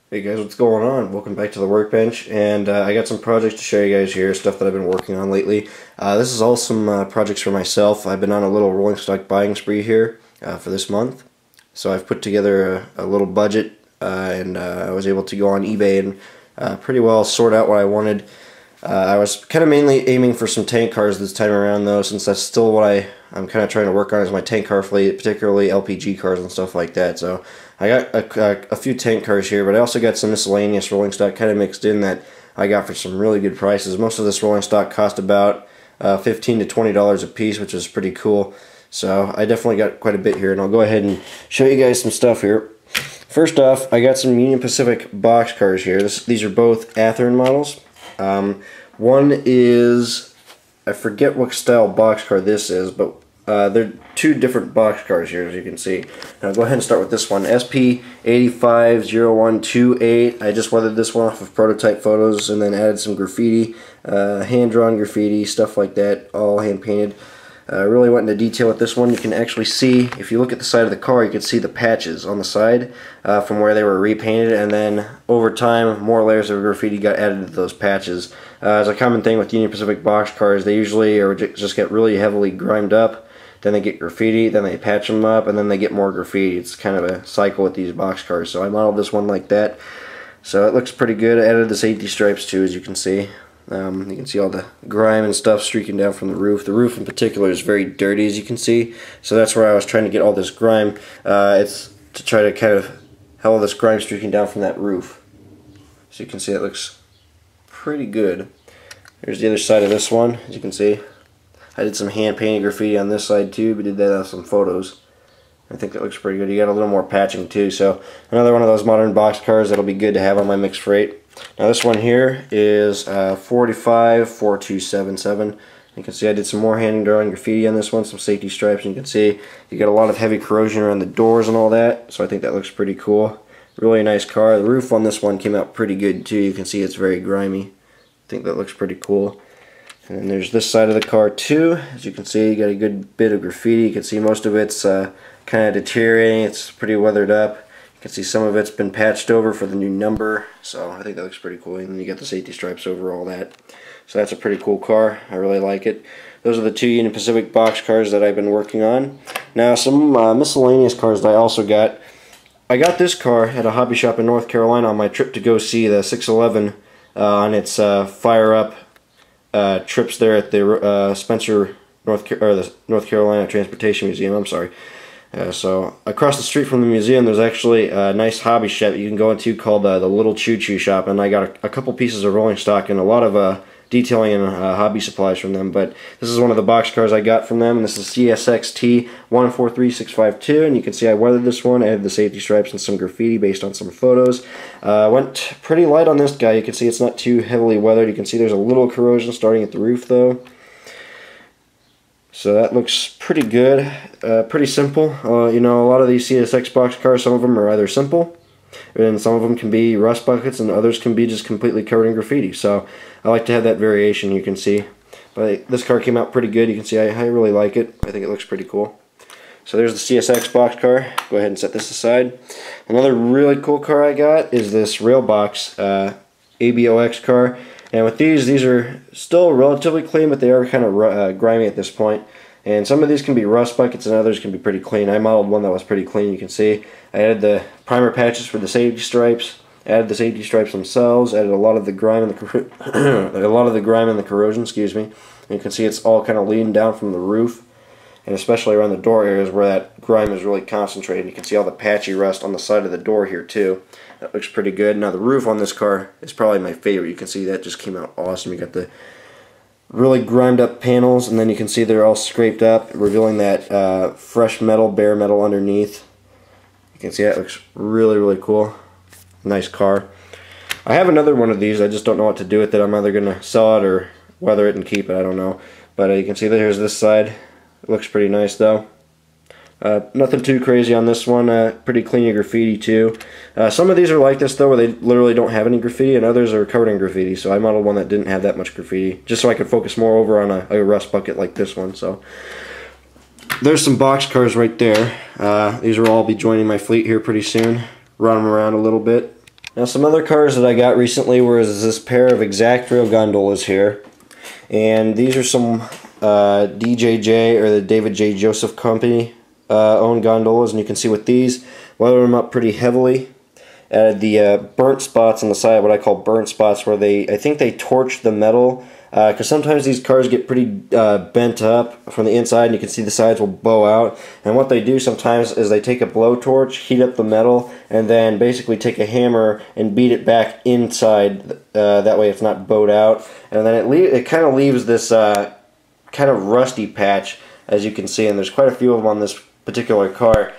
Hey guys, what's going on? Welcome back to the workbench, and I got some projects to show you guys here, stuff that I've been working on lately. This is all some projects for myself. I've been on a little rolling stock buying spree here for this month. So I've put together a little budget, and I was able to go on eBay and pretty well sort out what I wanted. I was kind of mainly aiming for some tank cars this time around though, since that's still what I'm kind of trying to work on is my tank car fleet, particularly LPG cars and stuff like that. So I got a few tank cars here, but I also got some miscellaneous rolling stock kind of mixed in that I got for some really good prices. Most of this rolling stock cost about $15 to $20 a piece, which is pretty cool. So I definitely got quite a bit here, and I'll go ahead and show you guys some stuff here. First off, I got some Union Pacific box cars here. These are both Athearn models. One is, I forget what style boxcar this is, but they're two different boxcars here, as you can see. Now go ahead and start with this one, SP850128. I just weathered this one off of prototype photos and then added some graffiti, hand-drawn graffiti, stuff like that, all hand-painted. Really went into detail with this one. You can actually see, if you look at the side of the car, you can see the patches on the side from where they were repainted, and then over time more layers of graffiti got added to those patches. It's a common thing with Union Pacific box cars. They usually just get really heavily grimed up, then they get graffiti, then they patch them up, and then they get more graffiti. It's kind of a cycle with these box cars, so I modeled this one like that. So it looks pretty good. I added the safety stripes too, as you can see. You can see all the grime and stuff streaking down from the roof. The roof in particular is very dirty, as you can see. So that's where I was trying to get all this grime. It's to try to kind of have all this grime streaking down from that roof. So you can see it looks pretty good. Here's the other side of this one, as you can see. I did some hand painted graffiti on this side too, but did that on some photos. I think that looks pretty good. You got a little more patching too. So another one of those modern box cars that'll be good to have on my mixed freight. Now this one here is 454277. You can see I did some more hand drawn graffiti on this one, some safety stripes, and you can see you got a lot of heavy corrosion around the doors and all that, so I think that looks pretty cool. Really nice car. The roof on this one came out pretty good too. You can see it's very grimy. I think that looks pretty cool. And then there's this side of the car too. As you can see, you got a good bit of graffiti. You can see most of it's kind of deteriorating. It's pretty weathered up. You can see some of it's been patched over for the new number, so I think that looks pretty cool. And then you got the safety stripes over all that. So that's a pretty cool car. I really like it. Those are the two Union Pacific box cars that I've been working on. Now some miscellaneous cars that I also got. I got this car at a hobby shop in North Carolina on my trip to go see the 611 on its Fire Up trips there at the Spencer, the North Carolina Transportation Museum. I'm sorry. So across the street from the museum there's actually a nice hobby shop you can go into called the Little Choo Choo Shop, and I got a couple pieces of rolling stock and a lot of detailing and hobby supplies from them. But this is one of the box cars I got from them, and this is CSXT 143652, and you can see I weathered this one. I added the safety stripes and some graffiti based on some photos. Went pretty light on this guy. You can see it's not too heavily weathered. You can see there's a little corrosion starting at the roof though. So that looks pretty good, pretty simple. You know, a lot of these CSX box cars, some of them are either simple, and some of them can be rust buckets, and others can be just completely covered in graffiti. So I like to have that variation, you can see. But this car came out pretty good. You can see I really like it. I think it looks pretty cool. So there's the CSX box car. Go ahead and set this aside. Another really cool car I got is this Railbox ABOX car. And with these are still relatively clean, but they are kind of grimy at this point. And some of these can be rust buckets and others can be pretty clean. I modeled one that was pretty clean, you can see. I added the primer patches for the safety stripes, added the safety stripes themselves, added a lot of the grime and the corrosion, excuse me. And you can see it's all kind of leading down from the roof, and especially around the door areas where that grime is really concentrated. You can see all the patchy rust on the side of the door here too. That looks pretty good. Now the roof on this car is probably my favorite. You can see that just came out awesome. You got the really grimed up panels, and then you can see they're all scraped up, revealing that fresh metal, bare metal underneath. You can see that looks really, really cool. Nice car. I have another one of these. I just don't know what to do with it. I'm either going to sell it or weather it and keep it. I don't know. But you can see that here's this side. It looks pretty nice though. Nothing too crazy on this one. Pretty clean graffiti too. Some of these are like this though, where they literally don't have any graffiti, and others are covered in graffiti. So I modeled one that didn't have that much graffiti, just so I could focus more over on a rust bucket like this one. So there's some box cars right there. These will all be joining my fleet here pretty soon. Run them around a little bit. Now some other cars that I got recently was this pair of Exactrail gondolas here. And these are some DJJ, or the David J. Joseph Company owned gondolas. And you can see with these, weathered them up pretty heavily. Added the burnt spots on the side, what I call burnt spots, where I think they torched the metal. Because sometimes these cars get pretty bent up from the inside, and you can see the sides will bow out. And what they do sometimes is they take a blowtorch, heat up the metal, and then basically take a hammer and beat it back inside. That way it's not bowed out. And then it kind of leaves this kind of rusty patch, as you can see. And there's quite a few of them on this particular car.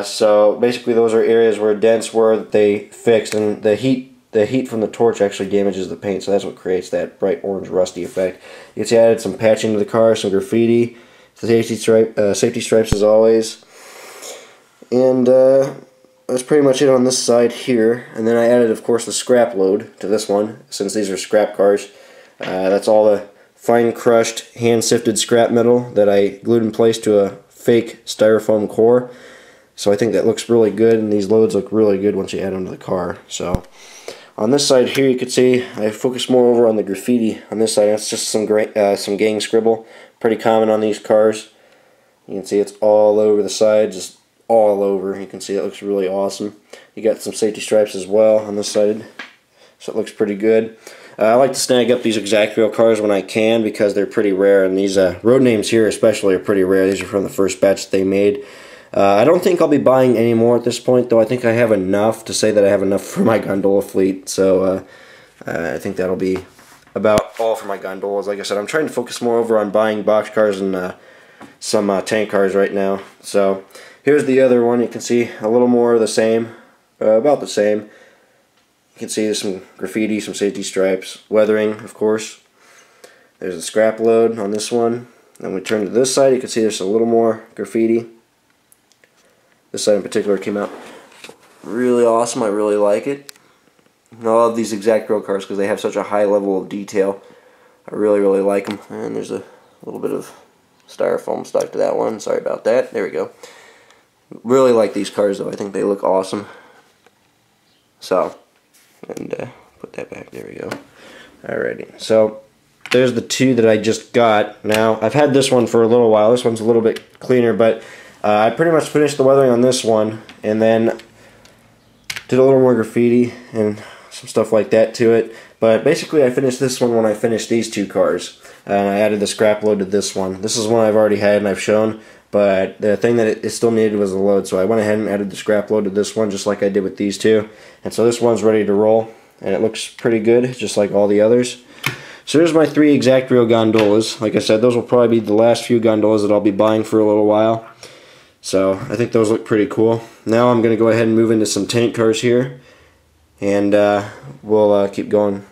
So basically those are areas where dents were that they fixed, and the heat from the torch actually damages the paint, so that's what creates that bright orange rusty effect. You can see I added some patching to the car, some graffiti, safety stripes as always, and that's pretty much it on this side here. And then I added, of course, the scrap load to this one, since these are scrap cars. That's all the fine crushed, hand sifted scrap metal that I glued in place to a fake styrofoam core. So I think that looks really good, and these loads look really good once you add them to the car. So on this side here, you can see I focus more over on the graffiti. On this side, it's just some gang scribble, pretty common on these cars. You can see it's all over the side, just all over. You can see it looks really awesome. You got some safety stripes as well on this side, so it looks pretty good. I like to snag up these Exactrail cars when I can, because they're pretty rare, and these road names here especially are pretty rare. These are from the first batch that they made. I don't think I'll be buying any more at this point, though. I think I have enough to say that I have enough for my gondola fleet, so I think that'll be about all for my gondolas. Like I said, I'm trying to focus more over on buying box cars and some tank cars right now. So here's the other one. You can see a little more of the same, about the same. You can see there's some graffiti, some safety stripes, weathering, of course. There's a scrap load on this one. Then we turn to this side, you can see there's a little more graffiti. This side in particular came out really awesome. I really like it. I love these Exactrail cars because they have such a high level of detail. I really, really like them. And there's a little bit of styrofoam stuck to that one. Sorry about that. There we go. Really like these cars, though. I think they look awesome. So, and put that back. There we go. Alrighty. So there's the two that I just got. Now, I've had this one for a little while. This one's a little bit cleaner, but I pretty much finished the weathering on this one, and then did a little more graffiti and some stuff like that to it. But basically I finished this one when I finished these two cars. And I added the scrap load to this one. This is one I've already had and I've shown, but the thing that it still needed was the load. So I went ahead and added the scrap load to this one, just like I did with these two. And so this one's ready to roll, and it looks pretty good, just like all the others. So here's my 3 Exactrail gondolas. Like I said, those will probably be the last few gondolas that I'll be buying for a little while. So I think those look pretty cool. Now I'm going to go ahead and move into some tank cars here, and we'll keep going.